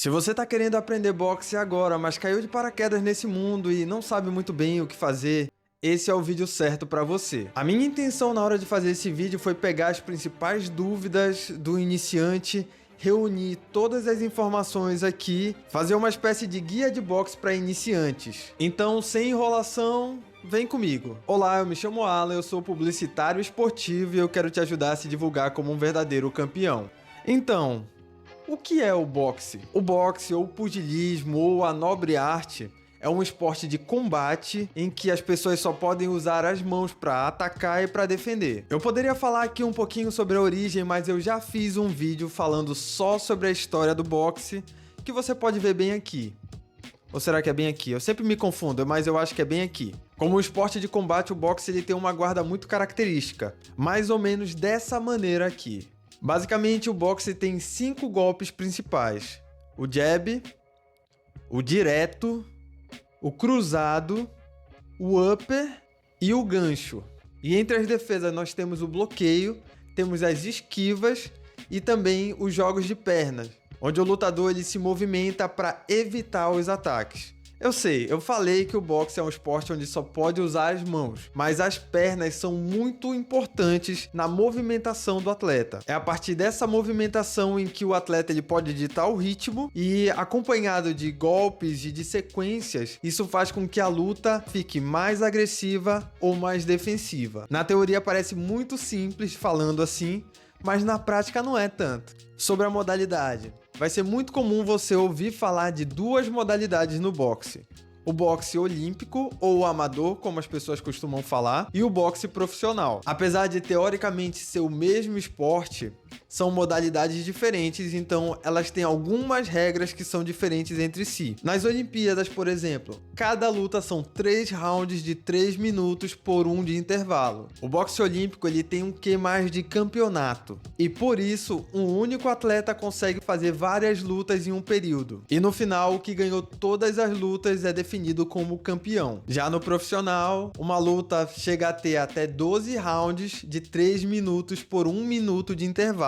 Se você tá querendo aprender boxe agora, mas caiu de paraquedas nesse mundo e não sabe muito bem o que fazer, esse é o vídeo certo para você. A minha intenção na hora de fazer esse vídeo foi pegar as principais dúvidas do iniciante, reunir todas as informações aqui, fazer uma espécie de guia de boxe para iniciantes. Então, sem enrolação, vem comigo. Olá, eu me chamo Alan, eu sou publicitário esportivo e eu quero te ajudar a se divulgar como um verdadeiro campeão. Então, o que é o boxe? O boxe, ou o pugilismo, ou a nobre arte, é um esporte de combate em que as pessoas só podem usar as mãos para atacar e para defender. Eu poderia falar aqui um pouquinho sobre a origem, mas eu já fiz um vídeo falando só sobre a história do boxe, que você pode ver bem aqui. Ou será que é bem aqui? Eu sempre me confundo, mas eu acho que é bem aqui. Como um esporte de combate, o boxe ele tem uma guarda muito característica, mais ou menos dessa maneira aqui. Basicamente, o boxe tem 5 golpes principais: o jab, o direto, o cruzado, o upper e o gancho. E entre as defesas nós temos o bloqueio, temos as esquivas e também os jogos de pernas, onde o lutador ele se movimenta para evitar os ataques. Eu sei, eu falei que o boxe é um esporte onde só pode usar as mãos, mas as pernas são muito importantes na movimentação do atleta. É a partir dessa movimentação em que o atleta ele pode ditar o ritmo e, acompanhado de golpes e de sequências, isso faz com que a luta fique mais agressiva ou mais defensiva. Na teoria parece muito simples falando assim, mas na prática não é tanto. Sobre a modalidade, vai ser muito comum você ouvir falar de 2 modalidades no boxe: o boxe olímpico ou amador, como as pessoas costumam falar, e o boxe profissional. Apesar de teoricamente ser o mesmo esporte, são modalidades diferentes, então elas têm algumas regras que são diferentes entre si. Nas Olimpíadas, por exemplo, cada luta são 3 rounds de 3 minutos por 1 de intervalo. O boxe olímpico ele tem um quê mais de campeonato, e por isso um único atleta consegue fazer várias lutas em um período. E no final, o que ganhou todas as lutas é definido como campeão. Já no profissional, uma luta chega a ter até 12 rounds de 3 minutos por 1 minuto de intervalo.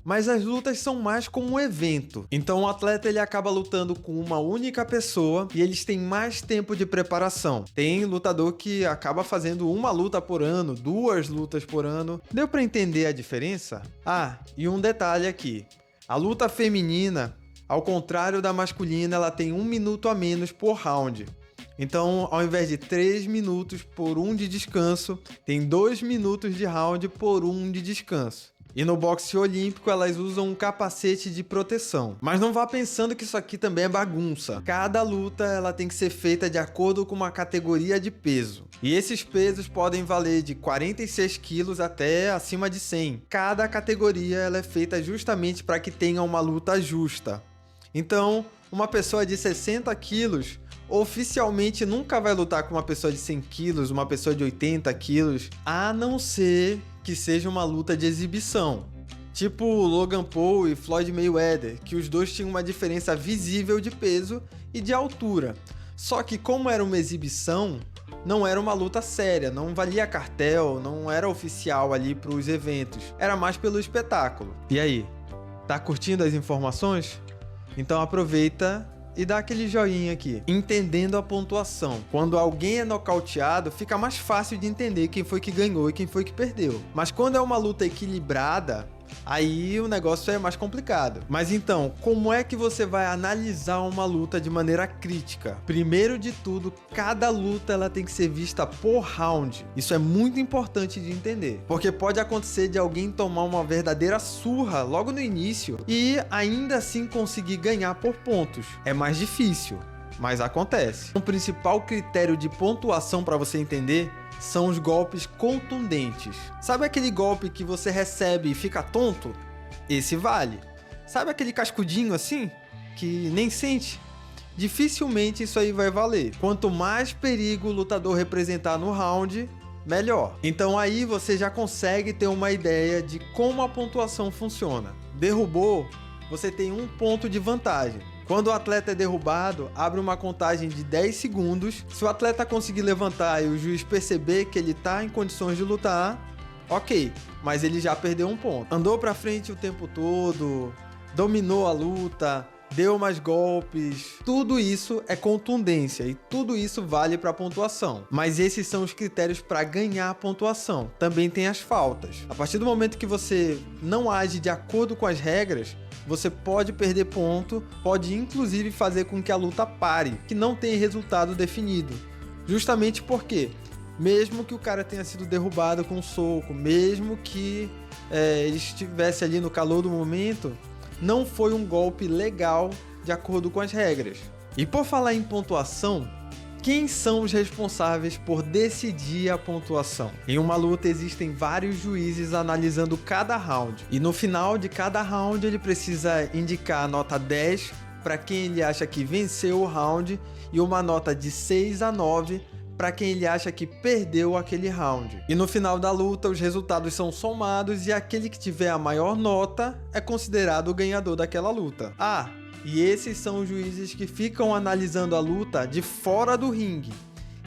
Mas as lutas são mais como um evento. Então o atleta ele acaba lutando com uma única pessoa e eles têm mais tempo de preparação. Tem lutador que acaba fazendo uma luta por ano, 2 lutas por ano. Deu para entender a diferença? Ah, e um detalhe aqui. A luta feminina, ao contrário da masculina, ela tem 1 minuto a menos por round. Então, ao invés de 3 minutos por 1 de descanso, tem 2 minutos de round por 1 de descanso. E no boxe olímpico elas usam um capacete de proteção. Mas não vá pensando que isso aqui também é bagunça. Cada luta ela tem que ser feita de acordo com uma categoria de peso. E esses pesos podem valer de 46 quilos até acima de 100. Cada categoria ela é feita justamente para que tenha uma luta justa. Então, uma pessoa de 60 quilos oficialmente nunca vai lutar com uma pessoa de 100 quilos, uma pessoa de 80 quilos, a não ser que seja uma luta de exibição. Tipo Logan Paul e Floyd Mayweather, que os dois tinham uma diferença visível de peso e de altura. Só que como era uma exibição, não era uma luta séria, não valia cartel, não era oficial ali para os eventos. Era mais pelo espetáculo. E aí, tá curtindo as informações? Então aproveita e dá aquele joinha aqui, entendendo a pontuação. Quando alguém é nocauteado, fica mais fácil de entender quem foi que ganhou e quem foi que perdeu. Mas quando é uma luta equilibrada, aí o negócio é mais complicado. Mas então, como é que você vai analisar uma luta de maneira crítica? Primeiro de tudo, cada luta ela tem que ser vista por round. Isso é muito importante de entender, porque pode acontecer de alguém tomar uma verdadeira surra logo no início e ainda assim conseguir ganhar por pontos. É mais difícil, mas acontece. O principal critério de pontuação para você entender são os golpes contundentes. Sabe aquele golpe que você recebe e fica tonto? Esse vale. Sabe aquele cascudinho assim, que nem sente? Dificilmente isso aí vai valer. Quanto mais perigo o lutador representar no round, melhor. Então aí você já consegue ter uma ideia de como a pontuação funciona. Derrubou, você tem 1 ponto de vantagem. Quando o atleta é derrubado, abre uma contagem de 10 segundos. Se o atleta conseguir levantar e o juiz perceber que ele está em condições de lutar, ok, mas ele já perdeu 1 ponto. Andou para frente o tempo todo, dominou a luta, deu mais golpes, tudo isso é contundência e tudo isso vale para pontuação. Mas esses são os critérios para ganhar a pontuação. Também tem as faltas. A partir do momento que você não age de acordo com as regras, você pode perder ponto, pode inclusive fazer com que a luta pare, que não tenha resultado definido. Justamente porque, mesmo que o cara tenha sido derrubado com um soco, mesmo que ele estivesse ali no calor do momento, não foi um golpe legal de acordo com as regras. E por falar em pontuação, quem são os responsáveis por decidir a pontuação? Em uma luta existem vários juízes analisando cada round. E no final de cada round ele precisa indicar a nota 10 para quem ele acha que venceu o round e uma nota de 6 a 9 para quem ele acha que perdeu aquele round. E no final da luta, os resultados são somados e aquele que tiver a maior nota é considerado o ganhador daquela luta. E esses são os juízes que ficam analisando a luta de fora do ringue.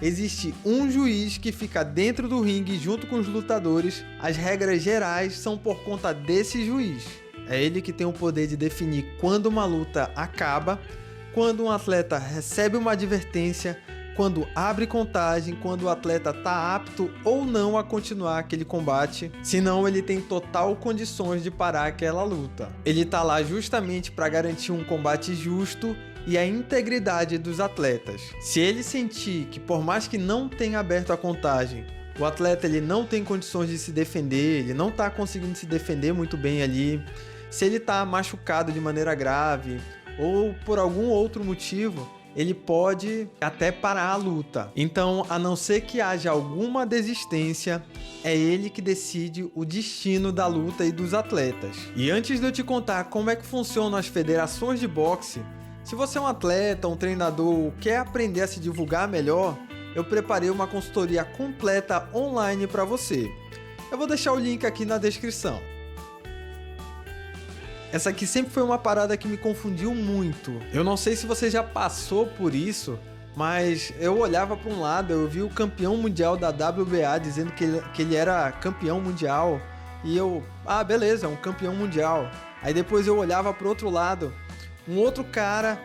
Existe um juiz que fica dentro do ringue junto com os lutadores. As regras gerais são por conta desse juiz. É ele que tem o poder de definir quando uma luta acaba, quando um atleta recebe uma advertência, quando abre contagem, quando o atleta está apto ou não a continuar aquele combate, senão ele tem total condições de parar aquela luta. Ele está lá justamente para garantir um combate justo e a integridade dos atletas. Se ele sentir que por mais que não tenha aberto a contagem, o atleta ele não tem condições de se defender, ele não está conseguindo se defender muito bem ali, se ele está machucado de maneira grave ou por algum outro motivo, ele pode até parar a luta. Então, a não ser que haja alguma desistência, é ele que decide o destino da luta e dos atletas. E antes de eu te contar como é que funcionam as federações de boxe, se você é um atleta, um treinador ou quer aprender a se divulgar melhor, eu preparei uma consultoria completa online para você. Eu vou deixar o link aqui na descrição. Essa aqui sempre foi uma parada que me confundiu muito. Eu não sei se você já passou por isso, mas eu olhava para um lado, eu vi o campeão mundial da WBA dizendo que ele era campeão mundial. E eu, beleza, é um campeão mundial. Aí depois eu olhava para o outro lado, um outro cara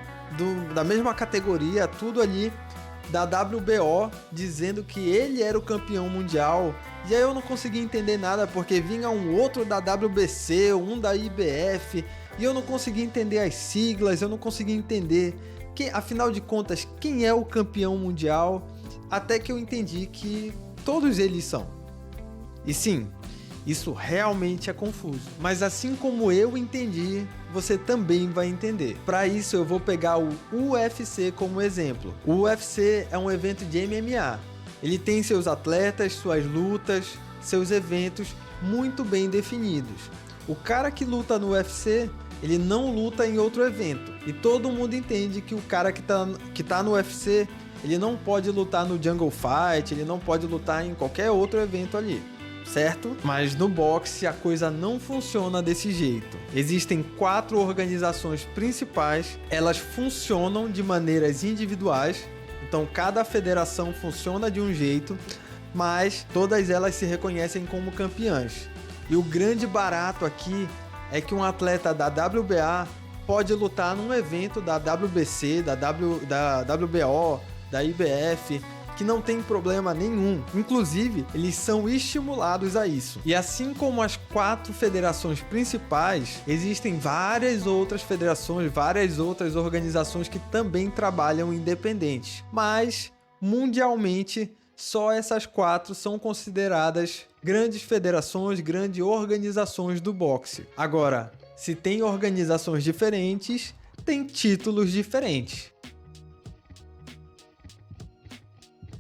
da mesma categoria, tudo ali, da WBO, dizendo que ele era o campeão mundial. E aí eu não conseguia entender nada, porque vinha um outro da WBC, um da IBF, e eu não conseguia entender as siglas, eu não conseguia entender, afinal de contas, quem é o campeão mundial, até que eu entendi que todos eles são. E sim, isso realmente é confuso. Mas assim como eu entendi, você também vai entender. Para isso eu vou pegar o UFC como exemplo. O UFC é um evento de MMA. Ele tem seus atletas, suas lutas, seus eventos muito bem definidos. O cara que luta no UFC, ele não luta em outro evento. E todo mundo entende que o cara que tá no UFC, ele não pode lutar no Jungle Fight, ele não pode lutar em qualquer outro evento ali, certo? Mas no boxe a coisa não funciona desse jeito. Existem 4 organizações principais, elas funcionam de maneiras individuais. Então cada federação funciona de um jeito, mas todas elas se reconhecem como campeãs. E o grande barato aqui é que um atleta da WBA pode lutar num evento da WBC, da WBO, da IBF, que não tem problema nenhum. Inclusive, eles são estimulados a isso. E assim como as 4 federações principais, existem várias outras federações, várias outras organizações que também trabalham independentes. Mas, mundialmente, só essas 4 são consideradas grandes federações, grandes organizações do boxe. Agora, se tem organizações diferentes, tem títulos diferentes.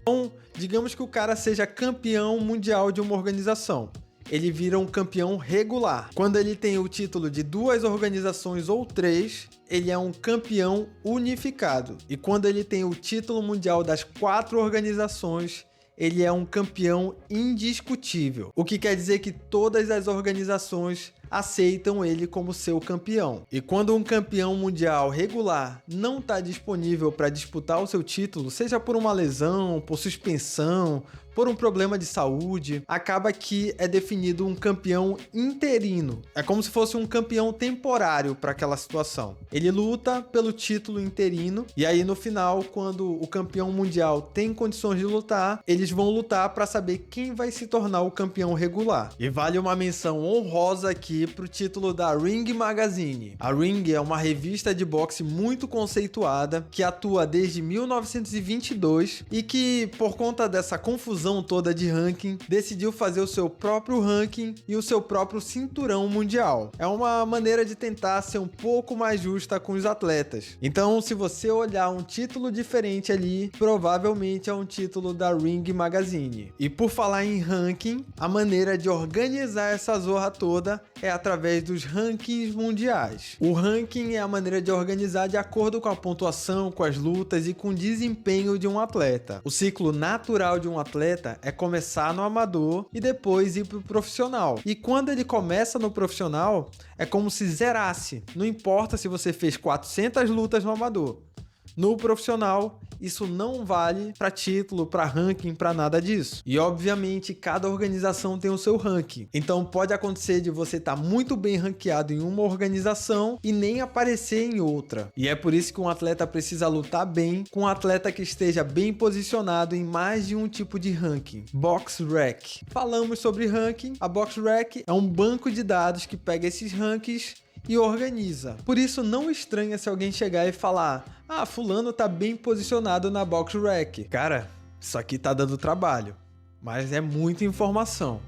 Então, digamos que o cara seja campeão mundial de uma organização. Ele vira um campeão regular. Quando ele tem o título de 2 organizações ou 3, ele é um campeão unificado. E quando ele tem o título mundial das 4 organizações, ele é um campeão indiscutível. O que quer dizer que todas as organizações aceitam ele como seu campeão. E quando um campeão mundial regular não está disponível para disputar o seu título, seja por uma lesão, por suspensão, por um problema de saúde, acaba que é definido um campeão interino. É como se fosse um campeão temporário para aquela situação. Ele luta pelo título interino e aí no final, quando o campeão mundial tem condições de lutar, eles vão lutar para saber quem vai se tornar o campeão regular. E vale uma menção honrosa aqui pro título da Ring Magazine. A Ring é uma revista de boxe muito conceituada que atua desde 1922 e que, por conta dessa confusão toda de ranking, decidiu fazer o seu próprio ranking e o seu próprio cinturão mundial. É uma maneira de tentar ser um pouco mais justa com os atletas. Então, se você olhar um título diferente ali, provavelmente é um título da Ring Magazine. E por falar em ranking, a maneira de organizar essa zorra toda é através dos rankings mundiais. O ranking é a maneira de organizar de acordo com a pontuação, com as lutas e com o desempenho de um atleta. O ciclo natural de um atleta é começar no amador e depois ir pro profissional. E quando ele começa no profissional, é como se zerasse. Não importa se você fez 400 lutas no amador. No profissional, isso não vale para título, para ranking, para nada disso. E obviamente, cada organização tem o seu ranking. Então pode acontecer de você estar muito bem ranqueado em uma organização e nem aparecer em outra. E é por isso que um atleta precisa lutar bem com um atleta que esteja bem posicionado em mais de um tipo de ranking. BoxRec. Falamos sobre ranking. A BoxRec é um banco de dados que pega esses rankings e organiza. Por isso, não estranha se alguém chegar e falar: ah, fulano tá bem posicionado na BoxRec. Cara, isso aqui tá dando trabalho, mas é muita informação.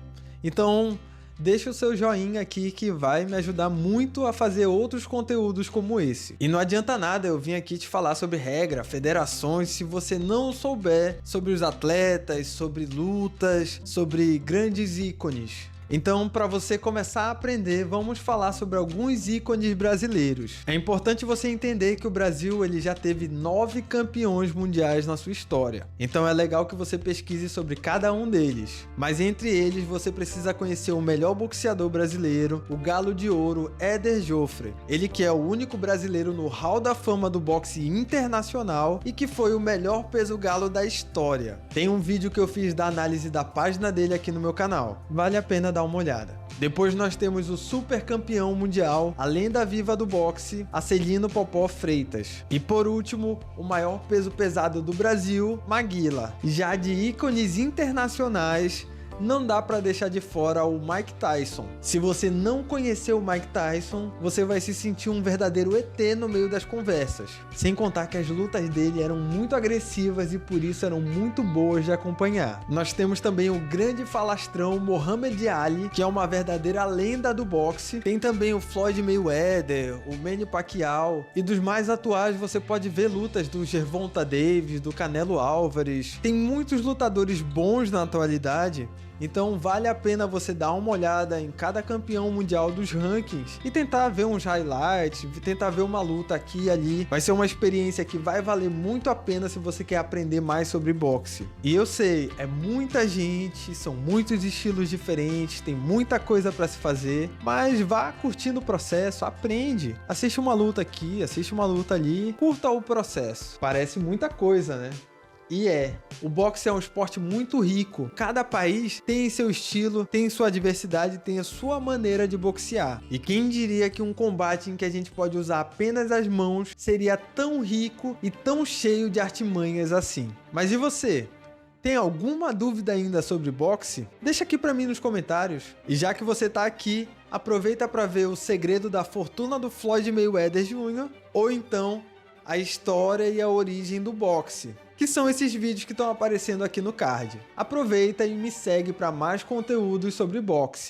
Então, deixa o seu joinha aqui que vai me ajudar muito a fazer outros conteúdos como esse. E não adianta nada eu vir aqui te falar sobre regra, federações, se você não souber sobre os atletas, sobre lutas, sobre grandes ícones. Então, para você começar a aprender, vamos falar sobre alguns ícones brasileiros. É importante você entender que o Brasil ele já teve 9 campeões mundiais na sua história. Então é legal que você pesquise sobre cada um deles. Mas entre eles, você precisa conhecer o melhor boxeador brasileiro, o Galo de Ouro, Éder Joffre. Ele que é o único brasileiro no Hall da Fama do boxe internacional e que foi o melhor peso galo da história. Tem um vídeo que eu fiz da análise da página dele aqui no meu canal. Vale a pena dar uma olhada. Depois nós temos o super campeão mundial, a lenda viva do boxe, Acelino Popó Freitas. E por último, o maior peso pesado do Brasil, Maguila. Já de ícones internacionais, não dá para deixar de fora o Mike Tyson. Se você não conhecer o Mike Tyson, você vai se sentir um verdadeiro ET no meio das conversas. Sem contar que as lutas dele eram muito agressivas e por isso eram muito boas de acompanhar. Nós temos também o grande falastrão Muhammad Ali, que é uma verdadeira lenda do boxe. Tem também o Floyd Mayweather, o Manny Pacquiao. E dos mais atuais você pode ver lutas do Gervonta Davis, do Canelo Álvares. Tem muitos lutadores bons na atualidade. Então vale a pena você dar uma olhada em cada campeão mundial dos rankings e tentar ver uns highlights, tentar ver uma luta aqui e ali. Vai ser uma experiência que vai valer muito a pena se você quer aprender mais sobre boxe. E eu sei, é muita gente, são muitos estilos diferentes, tem muita coisa para se fazer, mas vá curtindo o processo, aprende. Assiste uma luta aqui, assiste uma luta ali, curta o processo. Parece muita coisa, né? E o boxe é um esporte muito rico. Cada país tem seu estilo, tem sua diversidade, tem a sua maneira de boxear. E quem diria que um combate em que a gente pode usar apenas as mãos seria tão rico e tão cheio de artimanhas assim? Mas e você? Tem alguma dúvida ainda sobre boxe? Deixa aqui pra mim nos comentários. E já que você tá aqui, aproveita para ver o segredo da fortuna do Floyd Mayweather Jr. ou então a história e a origem do boxe, que são esses vídeos que estão aparecendo aqui no card. Aproveita e me segue para mais conteúdos sobre boxe.